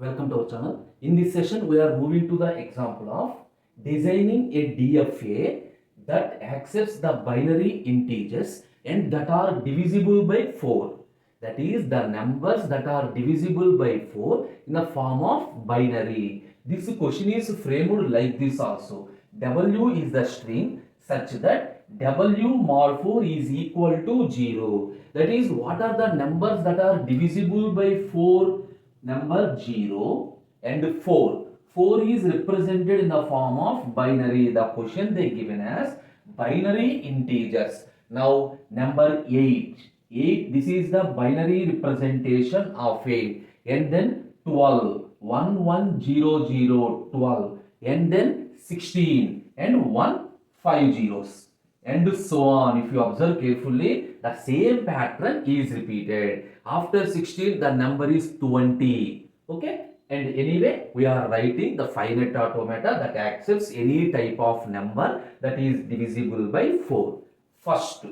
Welcome to our channel. In this session, we are moving to the example of designing a DFA that accepts the binary integers and that are divisible by 4. That is, the numbers that are divisible by 4 in the form of binary. This question is framed like this also. W is the string such that W mod 4 is equal to 0. That is, what are the numbers that are divisible by 4? Number 0 and 4. 4 is represented in the form of binary. The question they given as binary integers. Now number 8. 8, this is the binary representation of 8. And then 12. 1 1 0 0 12. And then 16 and 1 5 zeros. And so on. If you observe carefully, the same pattern is repeated. After 16, the number is 20. Okay. And anyway, we are writing the finite automata that accepts any type of number that is divisible by 4. First,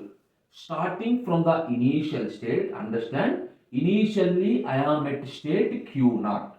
starting from the initial state, understand, initially I am at state Q0.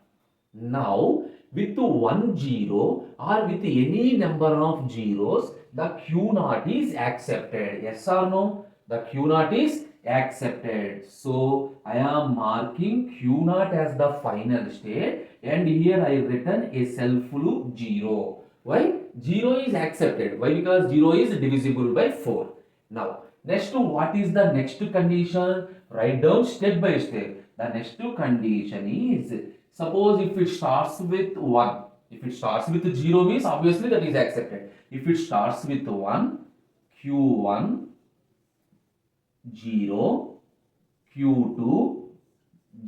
Now, with 1 0 or with any number of zeros, the Q0 is accepted. Yes or no? The Q0 is accepted. So, I am marking Q0 as the final state and here I written a self loop 0. Why? 0 is accepted. Why? Because 0 is divisible by 4. Now, next, what is the next condition? Write down step by step. The next condition is, suppose if it starts with 1. If it starts with 0 means obviously that is accepted. If it starts with 1, Q1, 0, Q2,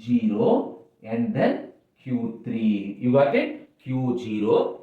0 and then Q3. You got it? Q0,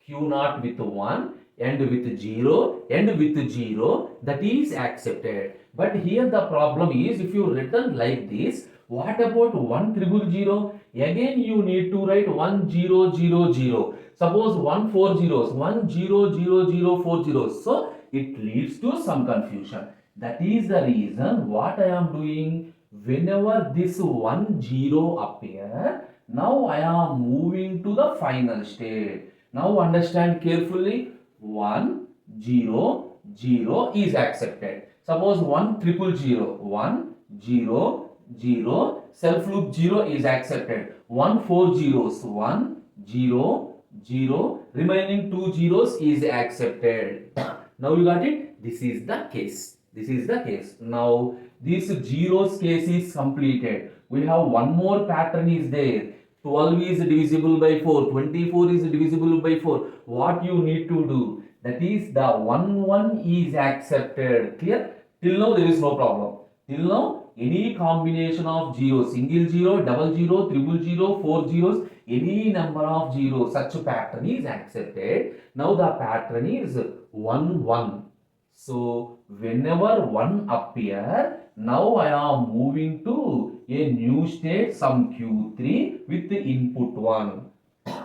Q0 with 1 and with 0 and with 0, that is accepted. But here the problem is, if you written like this, what about 1 triple 0? Again you need to write 1 0 0 0. Suppose 1 4 zeros, 1 0 0 0 4 zeros. So it leads to some confusion. That is the reason what I am doing. Whenever this 1 0 appear, now I am moving to the final state. Now understand carefully. 1 0 0 is accepted. Suppose 1 triple 0, 1 0 0, self loop 0 is accepted. 1 4 zeros, 1 0 0, remaining 2 zeros is accepted. Now you got it? This is the case. This is the case. Now this zeros case is completed. We have one more pattern is there. 12 is divisible by 4. 24 is divisible by 4. What you need to do? That is the 1 1 is accepted. Clear? Till now there is no problem. Till now any combination of zeros, single 0, double 0, triple 0, 4 zeros, any number of zeros, such pattern is accepted. Now the pattern is 1 1. So whenever 1 appear, now I am moving to a new state, some Q3 with the input 1.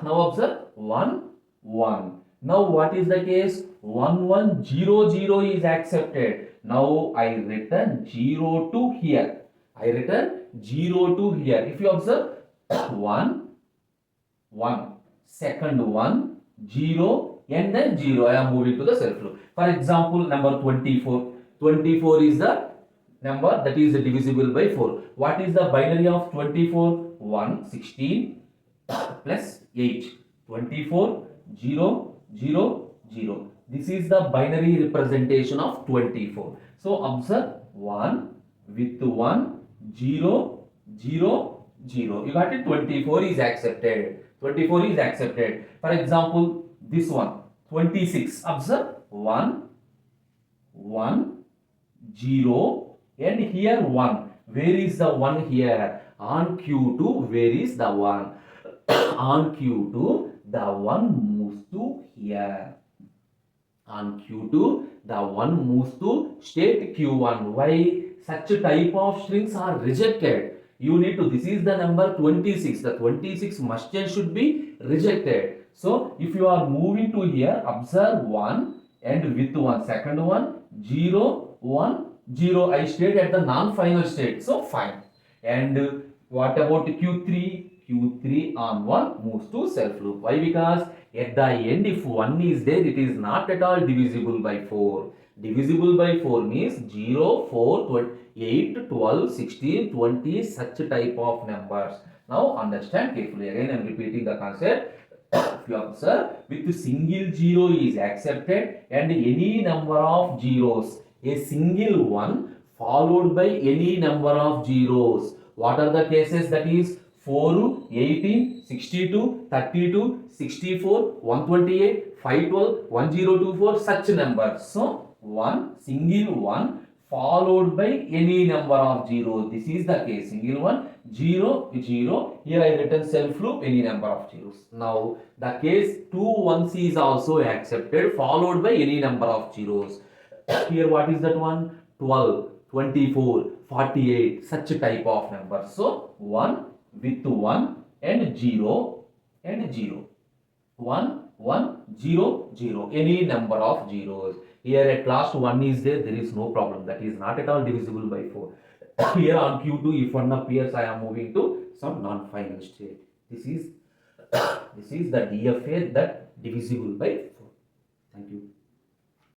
Now observe 1 1. Now what is the case? 1 1 0 0 is accepted. Now I return 0 to here. I return 0 to here. If you observe 1 1, second 1 0 and then 0. I am moving to the self loop. For example, number 24. 24 is the number that is divisible by 4. What is the binary of 24? 1 16 plus 8. 24 0 0 0. This is the binary representation of 24. So observe 1 with 1 0 0 0. You got it? 24 is accepted. 24 is accepted. For example, this one 26. Observe 1 1 0 and here 1. Where is the 1 here? On Q2, where is the 1? On Q2, the 1 moves to here. On Q2, the 1 moves to state Q1. Why? Such type of strings are rejected. You need to, this is the number 26. The 26 must and should be rejected. So, if you are moving to here, observe 1 and with 1, second one, 0, 1, 0. I stayed at the non-final state. So, fine. And what about Q3? Q3 on 1 moves to self loop. Why? Because at the end, if 1 is there, it is not at all divisible by 4. Divisible by 4 means 0, 4, 8, 12, 16, 20, such type of numbers. Now understand carefully. Again, I am repeating the concept. If you observe, with single 0 is accepted and any number of zeros, a single one followed by any number of zeros. What are the cases? That is 4, 18, 62, 32, 64, 128, 512, 1024, such numbers. So, one single one followed by any number of zeros. This is the case. Single one, 0, 0. Here I written self loop, any number of zeros. Now, the case 2 ones is also accepted, followed by any number of zeros. Here, what is that one? 12, 24, 48, such type of numbers. So, 1 with 1 and 0 and 0. 1, 1, 0, 0. Any number of zeros. Here at last 1 is there is no problem. That is not at all divisible by 4. Here on Q2, if 1 appears, I am moving to some non-final state. This is the DFA that divisible by 4. Thank you.